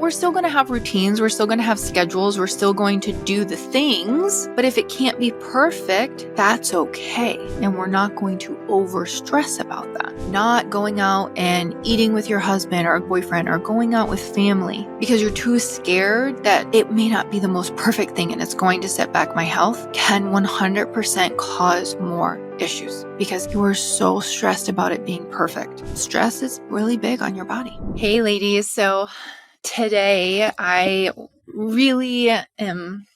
we're still going to have routines. We're still going to have schedules. We're still going to do the things. But if it can't be perfect, that's okay. And we're not going to over stress about that. Not going out and eating with your husband or boyfriend or going out with family because you're too scared that it may not be the most perfect thing and it's going to set back my health can 100% cause more issues because you are so stressed about it being perfect. Stress is really big on your body. Hey ladies, so today I really am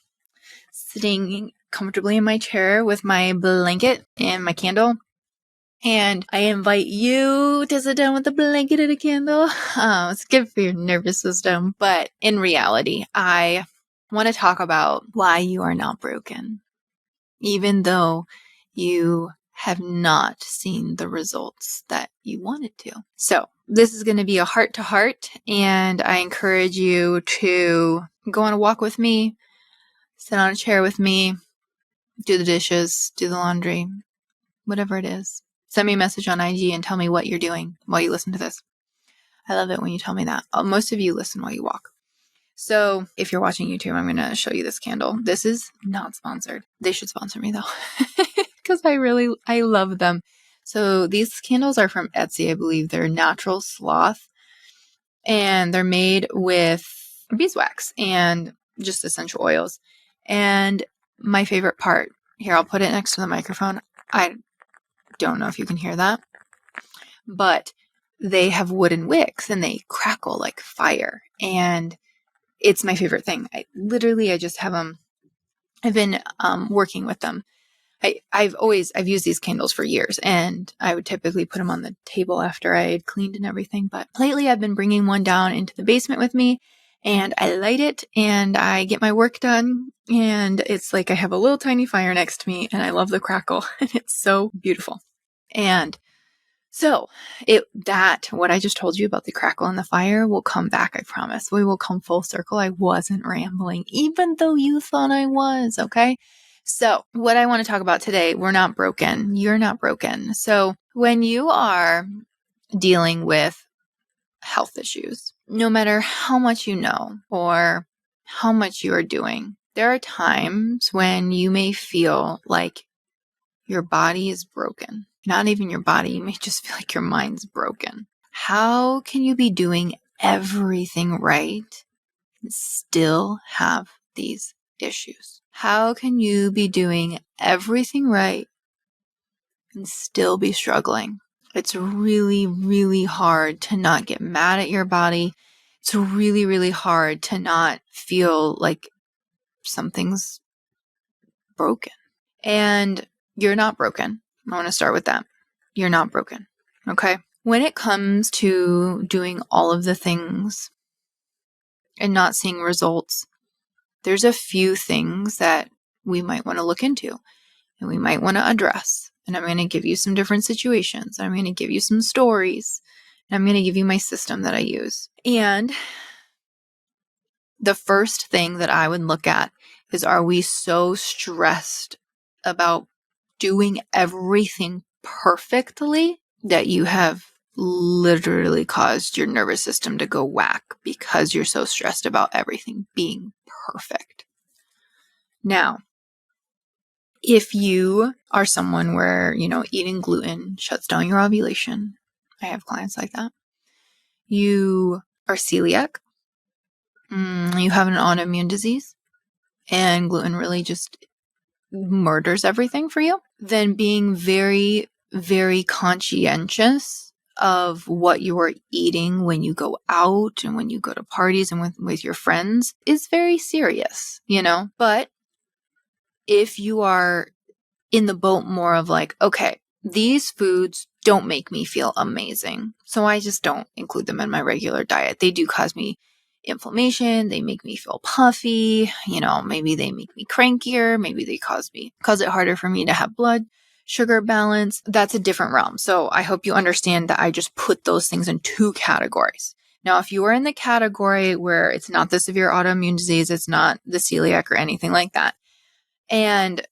sitting comfortably in my chair with my blanket and my candle. And I invite you to sit down with a blanket and a candle. It's good for your nervous system. But in reality, I want to talk about why you are not broken, even though you have not seen the results that you wanted to. So this is going to be a heart to heart, and I encourage you to go on a walk with me, sit on a chair with me, do the dishes, do the laundry, whatever it is. Send me a message on IG and tell me what you're doing while you listen to this. I love it when you tell me that. Most of you listen while you walk. So if you're watching YouTube, I'm going to show you this candle. This is not sponsored. They should sponsor me though, because I love them. So these candles are from Etsy, I believe. They're natural sloth, and they're made with beeswax and just essential oils. And my favorite part, here, I'll put it next to the microphone. I don't know if you can hear that, but they have wooden wicks and they crackle like fire. And it's my favorite thing. I just have them. I've been working with them. I've used these candles for years, and I would typically put them on the table after I had cleaned and everything. But lately I've been bringing one down into the basement with me, and I light it and I get my work done. And it's like I have a little tiny fire next to me, and I love the crackle, and it's so beautiful. And so what I just told you about the crackle and the fire will come back, I promise. We will come full circle. I wasn't rambling, even though you thought I was, okay? So what I want to talk about today, we're not broken. You're not broken. So when you are dealing with health issues, no matter how much you know or how much you are doing, there are times when you may feel like your body is broken. Not even your body. You may just feel like your mind's broken. How can you be doing everything right and still have these issues? How can you be doing everything right and still be struggling? It's really, really hard to not get mad at your body. It's really, really hard to not feel like something's broken. And you're not broken. I want to start with that. You're not broken. Okay? When it comes to doing all of the things and not seeing results, there's a few things that we might want to look into and we might want to address. And I'm going to give you some different situations. I'm going to give you some stories. And I'm going to give you my system that I use. And the first thing that I would look at is, are we so stressed about doing everything perfectly that you have literally caused your nervous system to go whack because you're so stressed about everything being perfect? Now, if you are someone where, eating gluten shuts down your ovulation, I have clients like that. You are celiac, you have an autoimmune disease, and gluten really just murders everything for you, then being very, very conscientious of what you are eating when you go out and when you go to parties and with your friends is very serious, But if you are in the boat more of like, okay, these foods don't make me feel amazing, so I just don't include them in my regular diet. They do cause me inflammation. They make me feel puffy. Maybe they make me crankier. Maybe they cause it harder for me to have blood sugar balance. That's a different realm. So I hope you understand that I just put those things in two categories. Now, if you are in the category where it's not the severe autoimmune disease, it's not the celiac or anything like that, and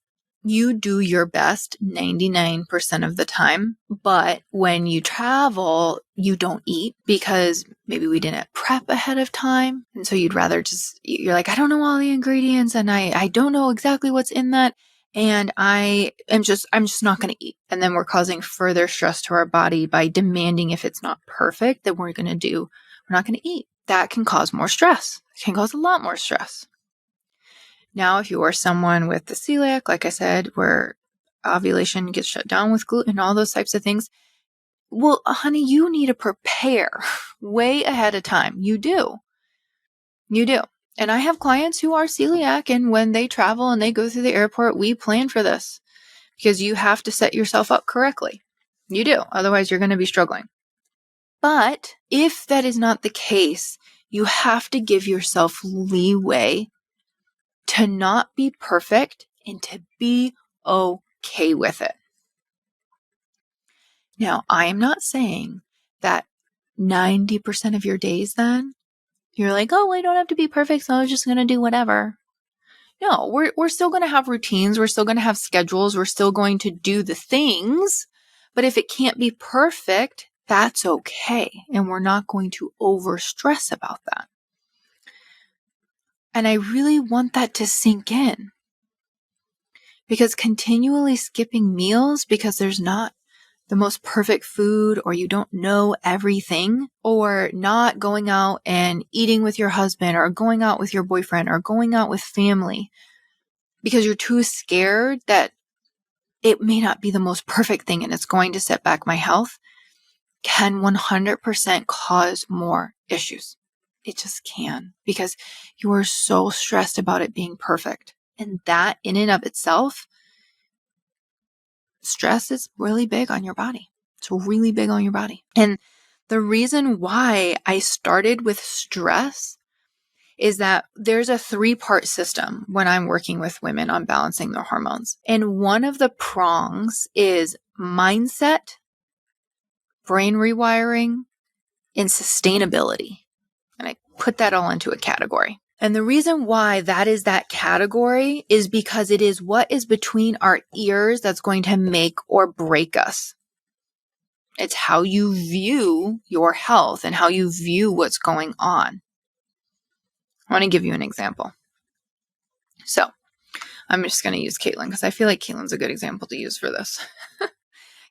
you do your best 99% of the time, but when you travel, you don't eat because maybe we didn't prep ahead of time. And so you'd rather you're like, I don't know all the ingredients and I don't know exactly what's in that. And I'm just not going to eat. And then we're causing further stress to our body by demanding if it's not perfect that we're not going to eat. That can cause more stress. It can cause a lot more stress. Now, if you are someone with the celiac, like I said, where ovulation gets shut down with gluten, all those types of things, well, honey, you need to prepare way ahead of time. You do. You do. And I have clients who are celiac, and when they travel and they go through the airport, we plan for this because you have to set yourself up correctly. You do. Otherwise, you're going to be struggling. But if that is not the case, you have to give yourself leeway to not be perfect and to be okay with it. Now, I am not saying that 90% of your days then, you're like, oh, I don't have to be perfect, so I'm just going to do whatever. No, we're still going to have routines. We're still going to have schedules. We're still going to do the things. But if it can't be perfect, that's okay. And we're not going to overstress about that. And I really want that to sink in. Because continually skipping meals because there's not the most perfect food or you don't know everything, or not going out and eating with your husband or going out with your boyfriend or going out with family because you're too scared that it may not be the most perfect thing and it's going to set back my health, can 100% cause more issues. It just can, because you are so stressed about it being perfect. And that in and of itself, stress is really big on your body. It's really big on your body. And the reason why I started with stress is that there's a 3-part system when I'm working with women on balancing their hormones. And one of the prongs is mindset, brain rewiring, and sustainability. And I put that all into a category. And the reason why that is that category is because it is what is between our ears that's going to make or break us. It's how you view your health and how you view what's going on. I want to give you an example. So I'm just going to use Caitlin because I feel like Caitlin's a good example to use for this.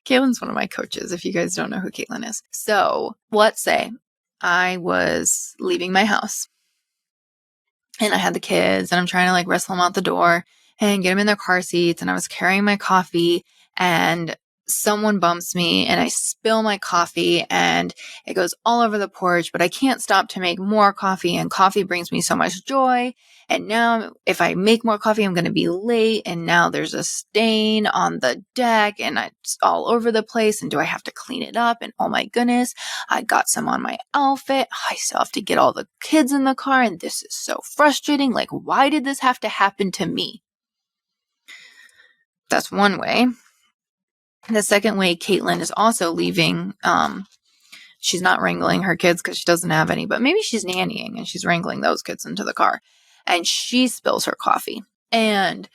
Caitlin's one of my coaches, if you guys don't know who Caitlin is. So let's say I was leaving my house and I had the kids and I'm trying to wrestle them out the door and get them in their car seats, and I was carrying my coffee and someone bumps me and I spill my coffee and it goes all over the porch, but I can't stop to make more coffee, and coffee brings me so much joy. And now if I make more coffee, I'm going to be late, and now there's a stain on the deck and it's all over the place, and do I have to clean it up? And oh my goodness, I got some on my outfit. I still have to get all the kids in the car, and this is so frustrating. Why did this have to happen to me? That's one way. The second way, Caitlin is also leaving. She's not wrangling her kids because she doesn't have any, but maybe she's nannying and she's wrangling those kids into the car, and she spills her coffee. And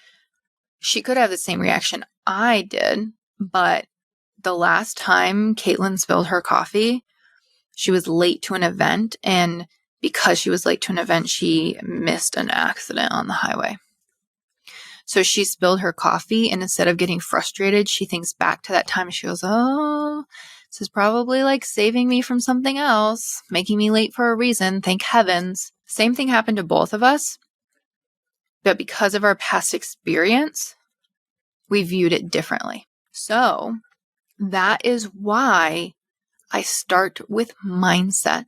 she could have the same reaction I did, but the last time Caitlin spilled her coffee, she was late to an event, and because she was late to an event, she missed an accident on the highway. So she spilled her coffee, and instead of getting frustrated, she thinks back to that time and she goes, oh, this is probably saving me from something else, making me late for a reason. Thank heavens. Same thing happened to both of us, but because of our past experience, we viewed it differently. So that is why I start with mindset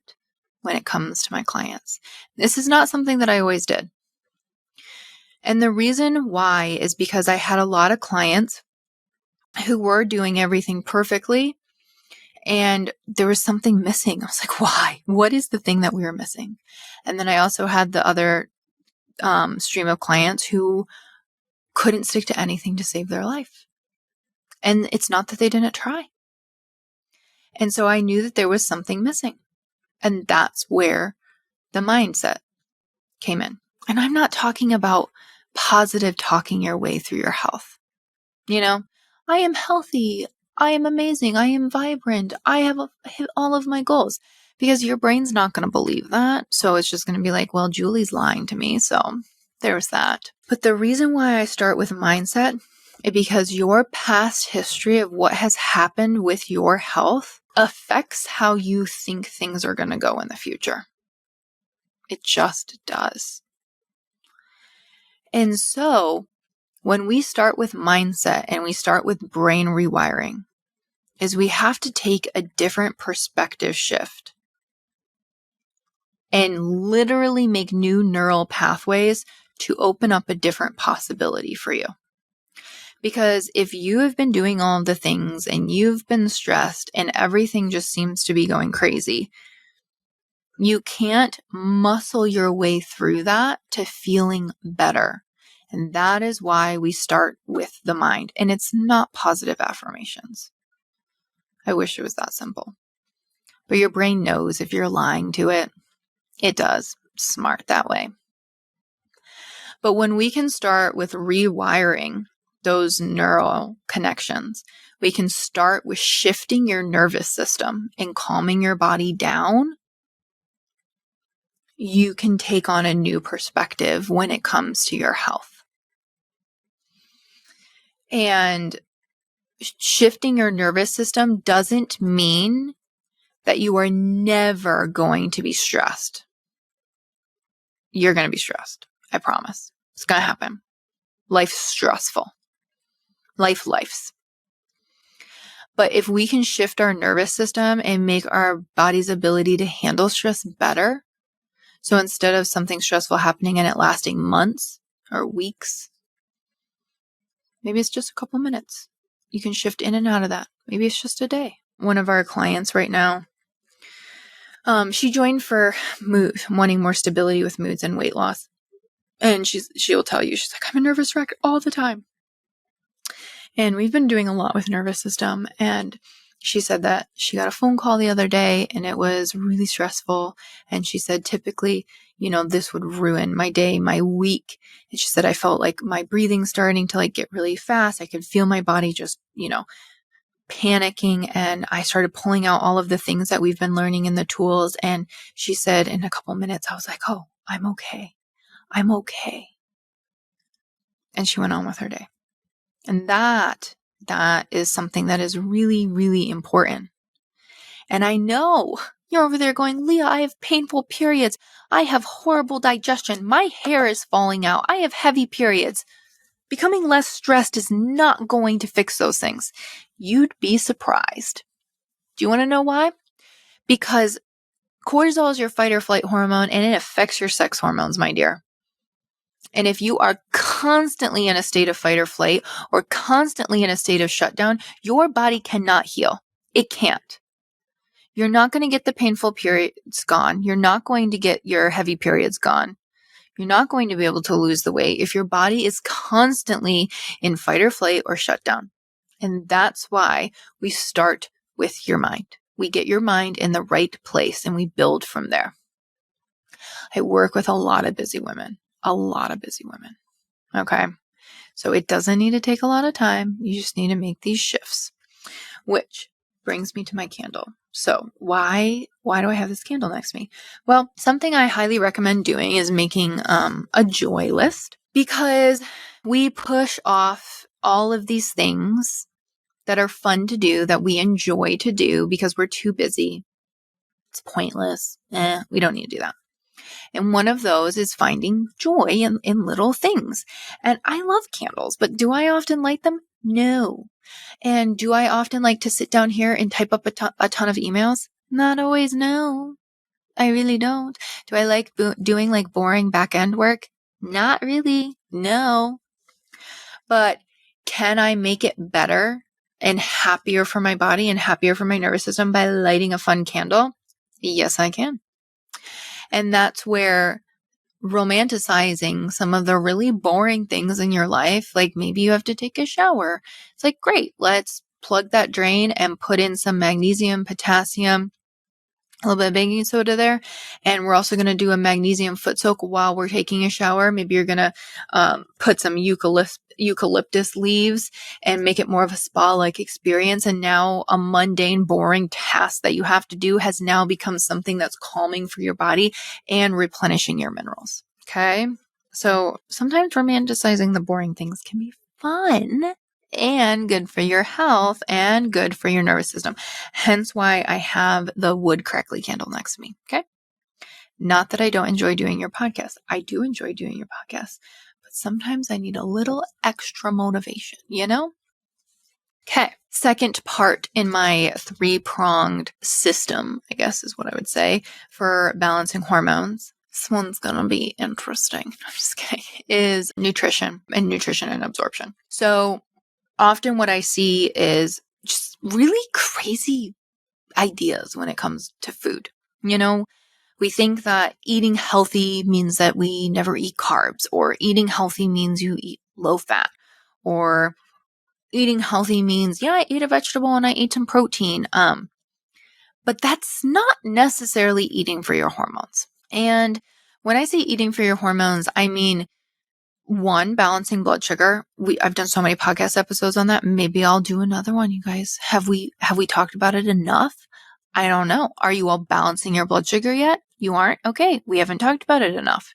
when it comes to my clients. This is not something that I always did. And the reason why is because I had a lot of clients who were doing everything perfectly, and there was something missing. I was like, why? What is the thing that we were missing? And then I also had the other stream of clients who couldn't stick to anything to save their life. And it's not that they didn't try. And so I knew that there was something missing. And that's where the mindset came in. And I'm not talking about positive talking your way through your health. You know, I am healthy. I am amazing. I am vibrant. I have hit all of my goals. Because your brain's not going to believe that. So it's just going to be like, well, Julie's lying to me. So there's that. But the reason why I start with mindset is because your past history of what has happened with your health affects how you think things are going to go in the future. It just does. And so when we start with mindset and we start with brain rewiring, is we have to take a different perspective shift and literally make new neural pathways to open up a different possibility for you. Because if you have been doing all of the things and you've been stressed and everything just seems to be going crazy, you can't muscle your way through that to feeling better. And that is why we start with the mind. And it's not positive affirmations. I wish it was that simple. But your brain knows if you're lying to it. It does. Smart that way. But when we can start with rewiring those neural connections, we can start with shifting your nervous system and calming your body down. You can take on a new perspective when it comes to your health. And shifting your nervous system doesn't mean that you are never going to be stressed. You're going to be stressed. I promise. It's going to happen. Life's stressful. Life's. But if we can shift our nervous system and make our body's ability to handle stress better, so instead of something stressful happening and it lasting months or weeks, maybe it's just a couple minutes. You can shift in and out of that. Maybe it's just a day. One of our clients right now, she joined for mood, wanting more stability with moods and weight loss. And she'll tell you, she's like, I'm a nervous wreck all the time. And we've been doing a lot with nervous system. And she said that she got a phone call the other day and it was really stressful. And she said, typically, this would ruin my day, my week. And she said, I felt like my breathing starting to get really fast. I could feel my body just, panicking. And I started pulling out all of the things that we've been learning in the tools. And she said, in a couple minutes, I was like, oh, I'm okay. I'm okay. And she went on with her day. And that is something that is really, really important. And I know you're over there going, Leah, I have painful periods. I have horrible digestion. My hair is falling out. I have heavy periods. Becoming less stressed is not going to fix those things. You'd be surprised. Do you want to know why? Because cortisol is your fight or flight hormone and it affects your sex hormones, my dear. And if you are constantly in a state of fight or flight or constantly in a state of shutdown, your body cannot heal. It can't. You're not going to get the painful periods gone. You're not going to get your heavy periods gone. You're not going to be able to lose the weight if your body is constantly in fight or flight or shutdown. And that's why we start with your mind. We get your mind in the right place and we build from there. I work with a lot of busy women. Okay. So it doesn't need to take a lot of time. You just need to make these shifts, which brings me to my candle. So why do I have this candle next to me? Well, something I highly recommend doing is making a joy list, because we push off all of these things that are fun to do, that we enjoy to do because we're too busy. It's pointless. We don't need to do that. And one of those is finding joy in little things. And I love candles, but do I often light them? No. And do I often like to sit down here and type up a ton of emails? Not always, no. I really don't. Do I like doing boring back-end work? Not really, no. But can I make it better and happier for my body and happier for my nervous system by lighting a fun candle? Yes, I can. And that's where romanticizing some of the really boring things in your life, like maybe you have to take a shower. It's like, great, let's plug that drain and put in some magnesium, potassium, a little bit of baking soda there. And we're also going to do a magnesium foot soak while we're taking a shower. Maybe you're going to put some eucalyptus leaves and make it more of a spa-like experience. And now a mundane, boring task that you have to do has now become something that's calming for your body and replenishing your minerals. Okay. So sometimes romanticizing the boring things can be fun and good for your health and good for your nervous system. Hence why I have the wood crackly candle next to me. Okay. Not that I don't enjoy doing your podcast. I do enjoy doing your podcast, but sometimes I need a little extra motivation, you know? Okay. Second part in my 3-pronged system, I guess is what I would say, for balancing hormones. This one's going to be interesting. I'm just kidding. Is nutrition and absorption. So often what I see is just really crazy ideas when it comes to food. You know, we think that eating healthy means that we never eat carbs, or eating healthy means you eat low fat, or eating healthy means, yeah, I ate a vegetable and I ate some protein. But that's not necessarily eating for your hormones. And when I say eating for your hormones, I mean, one, balancing blood sugar. I've done so many podcast episodes on that. Maybe I'll do another one, you guys. Have we talked about it enough? I don't know. Are you all balancing your blood sugar yet? You aren't? Okay. We haven't talked about it enough.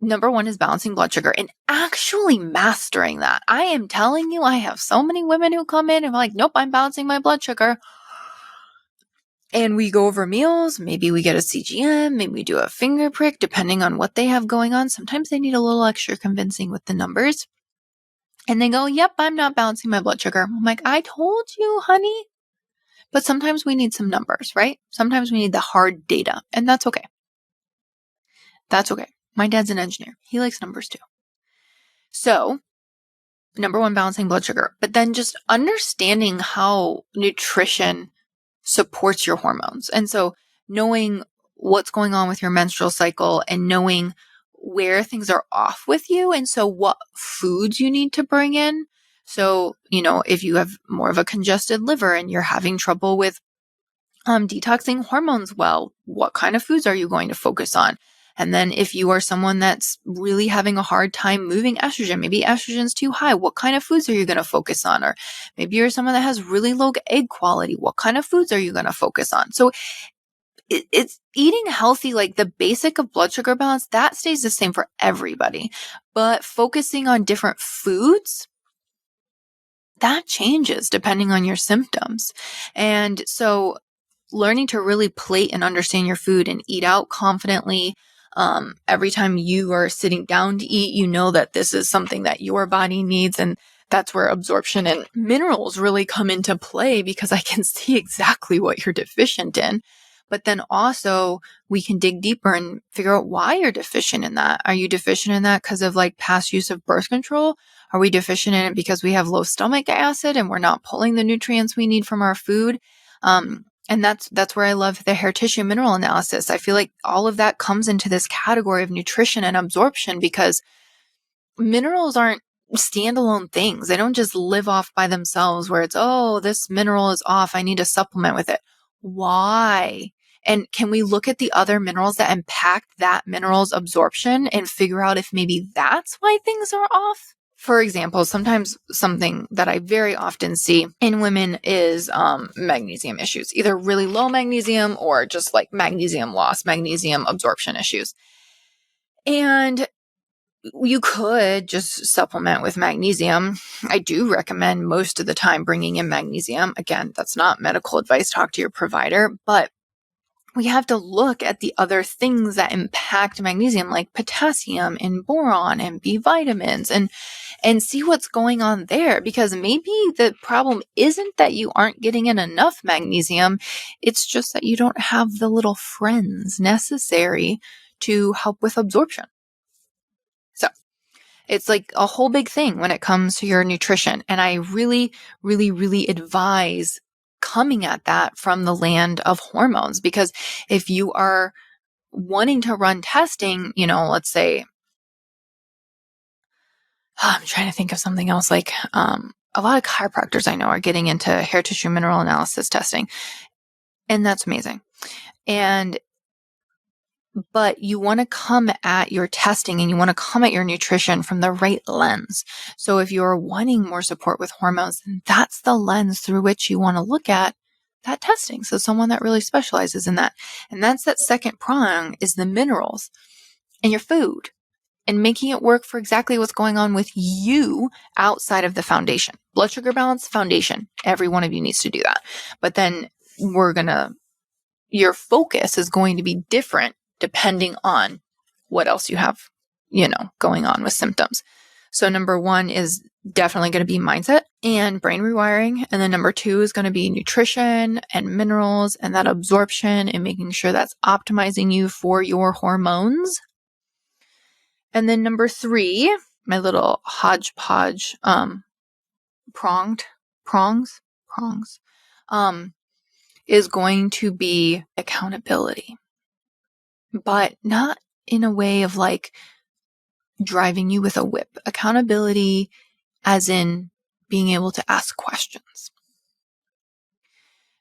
Number one is balancing blood sugar and actually mastering that. I am telling you, I have so many women who come in and are like, nope, I'm balancing my blood sugar. And we go over meals. Maybe we get a CGM. Maybe we do a finger prick, depending on what they have going on. Sometimes they need a little extra convincing with the numbers. And they go, yep, I'm not balancing my blood sugar. I'm like, I told you, honey. But sometimes we need some numbers, right? Sometimes we need the hard data. And that's okay. That's okay. My dad's an engineer. He likes numbers too. So, number one, balancing blood sugar. But then just understanding how nutrition supports your hormones. And so knowing what's going on with your menstrual cycle and knowing where things are off with you. And so what foods you need to bring in. So, if you have more of a congested liver and you're having trouble with detoxing hormones, well, what kind of foods are you going to focus on? And then if you are someone that's really having a hard time moving estrogen, maybe estrogen's too high, what kind of foods are you going to focus on? Or maybe you're someone that has really low egg quality. What kind of foods are you going to focus on? So it's eating healthy, like the basic of blood sugar balance, that stays the same for everybody. But focusing on different foods, that changes depending on your symptoms. And so learning to really plate and understand your food and eat out confidently. Every time you are sitting down to eat, you know that this is something that your body needs. And that's where absorption and minerals really come into play, because I can see exactly what you're deficient in. But then also we can dig deeper and figure out why you're deficient in that. Are you deficient in that because of like past use of birth control? Are we deficient in it because we have low stomach acid and we're not pulling the nutrients we need from our food? And that's where I love the hair tissue mineral analysis. I feel like all of that comes into this category of nutrition and absorption, because minerals aren't standalone things. They don't just live off by themselves where it's, oh, this mineral is off, I need to supplement with it. Why? And can we look at the other minerals that impact that mineral's absorption and figure out if maybe that's why things are off? For example, sometimes something that I very often see in women is magnesium issues, either really low magnesium or just like magnesium loss, magnesium absorption issues. And you could just supplement with magnesium. I do recommend most of the time bringing in magnesium. Again, that's not medical advice. Talk to your provider, but we have to look at the other things that impact magnesium, like potassium and boron and B vitamins, and see what's going on there, because maybe the problem isn't that you aren't getting in enough magnesium. It's just that you don't have the little friends necessary to help with absorption. So it's like a whole big thing when it comes to your nutrition. And I really, really, really advise coming at that from the land of hormones, because if you are wanting to run testing, let's say, I'm trying to think of something else, like a lot of chiropractors I know are getting into hair tissue mineral analysis testing. And that's amazing. But you want to come at your testing and you want to come at your nutrition from the right lens. So if you're wanting more support with hormones, then that's the lens through which you want to look at that testing. So someone that really specializes in that. And that's that second prong, is the minerals and your food and making it work for exactly what's going on with you outside of the foundation. Blood sugar balance, foundation. Every one of you needs to do that. But then your focus is going to be different depending on what else you have, going on with symptoms. So number one is definitely going to be mindset and brain rewiring. And then number two is going to be nutrition and minerals and that absorption and making sure that's optimizing you for your hormones. And then number three, my little hodgepodge, prongs, is going to be accountability. But not in a way of like driving you with a whip. Accountability as in being able to ask questions.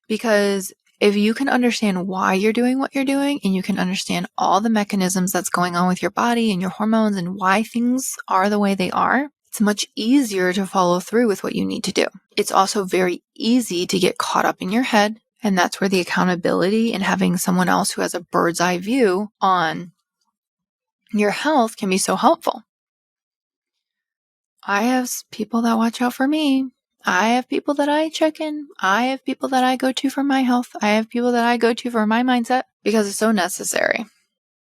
Because if you can understand why you're doing what you're doing and you can understand all the mechanisms that's going on with your body and your hormones and why things are the way they are, it's much easier to follow through with what you need to do. It's also very easy to get caught up in your head. And that's where the accountability and having someone else who has a bird's eye view on your health can be so helpful. I have people that watch out for me. I have people that I check in. I have people that I go to for my health. I have people that I go to for my mindset because it's so necessary.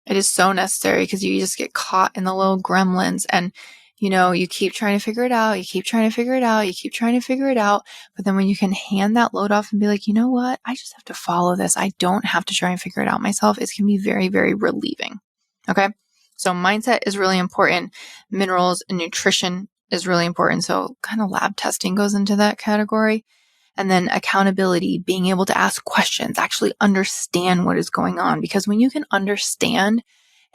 It is so necessary because you just get caught in the little gremlins and, you keep trying to figure it out. You keep trying to figure it out. You keep trying to figure it out. But then when you can hand that load off and be like, you know what? I just have to follow this. I don't have to try and figure it out myself. It can be very, very relieving. Okay. So mindset is really important. Minerals and nutrition is really important. So kind of lab testing goes into that category. And then accountability, being able to ask questions, actually understand what is going on. Because when you can understand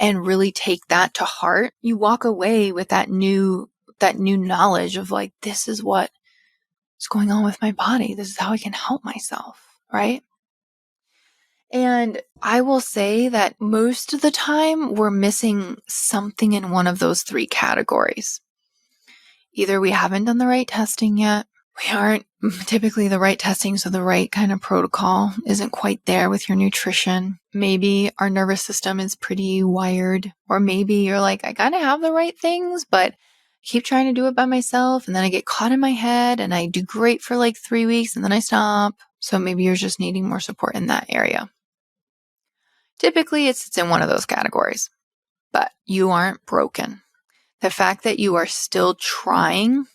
and really take that to heart, you walk away with that new knowledge of like, this is what is going on with my body. This is how I can help myself, right? And I will say that most of the time we're missing something in one of those three categories. Either we haven't done the right testing yet, we aren't typically the right testing, so the right kind of protocol isn't quite there with your nutrition. Maybe our nervous system is pretty wired, or maybe you're like, I kind of have the right things, but I keep trying to do it by myself, and then I get caught in my head, and I do great for like 3 weeks, and then I stop. So maybe you're just needing more support in that area. Typically, it's in one of those categories, but you aren't broken. The fact that you are still trying,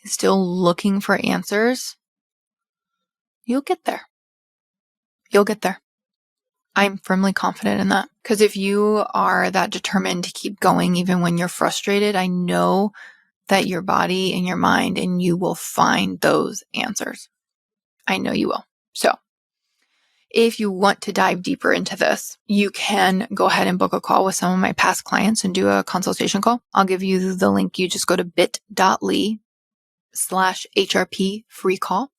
still looking for answers, you'll get there. You'll get there. I'm firmly confident in that. Because if you are that determined to keep going, even when you're frustrated, I know that your body and your mind and you will find those answers. I know you will. So if you want to dive deeper into this, you can go ahead and book a call with some of my past clients and do a consultation call. I'll give you the link. You just go to bit.ly/HRP free call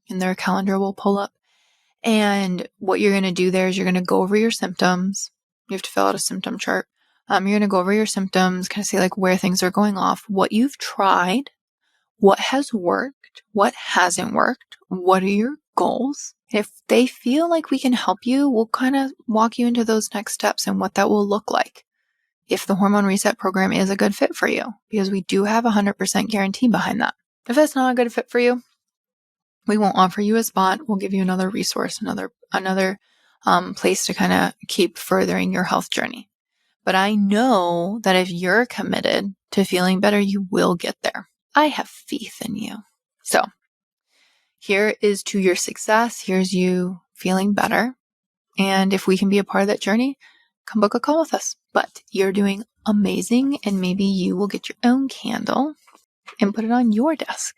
and their calendar will pull up. And what you're going to do there is you're going to go over your symptoms. You have to fill out a symptom chart. You're going to go over your symptoms, kind of see like where things are going off, what you've tried, what has worked, what hasn't worked, what are your goals. If they feel like we can help you, we'll kind of walk you into those next steps and what that will look like if the hormone reset program is a good fit for you, because we do have 100% guarantee behind that. If that's not a good fit for you, we won't offer you a spot. We'll give you another resource, another place to kind of keep furthering your health journey. But I know that if you're committed to feeling better, you will get there. I have faith in you. So here is to your success. Here's you feeling better. And if we can be a part of that journey, come book a call with us. But you're doing amazing. And maybe you will get your own candle and put it on your desk.